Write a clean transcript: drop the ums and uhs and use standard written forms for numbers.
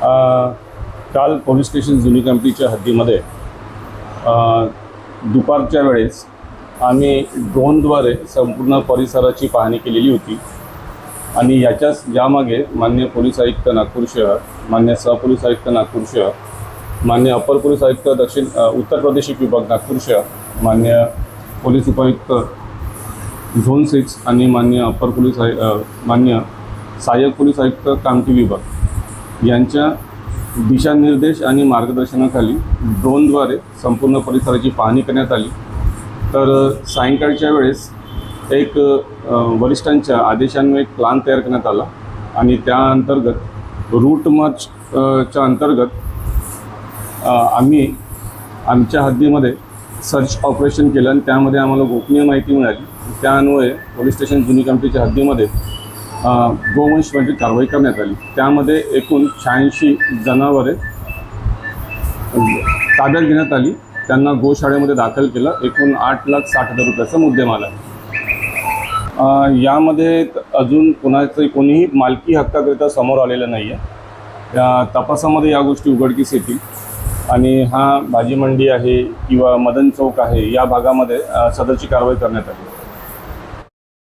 काल police station जुनी कंपनीच्या हद्दीमध्ये दुपारच्या वेळेस आम्ही ड्रोनद्वारे संपूर्ण परिसराची पाहणी केलेली होती आणि यामागे माननीय पोलीस आयुक्त नागपूर शहर, माननीय सहपोलीस आयुक्त नागपूर शहर, माननीय अपर पोलीस आयुक्त उत्तर प्रदेश विभाग नागपूर शहर, माननीय पोलीस उपायुक्त झोन 6 आणि माननीय सहाय्यक पोलीस आयुक्त कामठी विभाग यांच्या दिशानिर्देश आणि मार्गदर्शनाखाली ड्रोनद्वारे संपूर्ण परिसराची पाहणी करण्यात आली। तर सायंकाळच्या वेळेस एक वरिष्ठांच्या आदेशान्वये एक प्लान तयार करण्यात आला आणि त्या अंतर्गत रूट मार्चच्या अंतर्गत आम्ही आमच्या हद्दीमध्ये सर्च ऑपरेशन केलं आणि त्यामध्ये आम्हाला गोपनीय माहिती मिळाली। त्या अन्वये पोलीस स्टेशन जुनी कंपनीच्या हद्दीमध्ये गोवंशची कारवाई करण्यात आली। त्यामध्ये एकूण 86 जनावरे ताब्यात घेण्यात आली, त्यांना गोशाळेमध्ये दाखल केलं। एकूण 8,60,000 रुपयाचा मुद्देमाल आहे। यामध्ये अजून कोणीही मालकी हक्काकरिता समोर आलेलं नाही आहे। या तपासामध्ये या गोष्टी उघडकीस येतील आणि हा भाजी मंडी आहे किंवा मदन चौक आहे या भागामध्ये सदरची कारवाई करण्यात आली।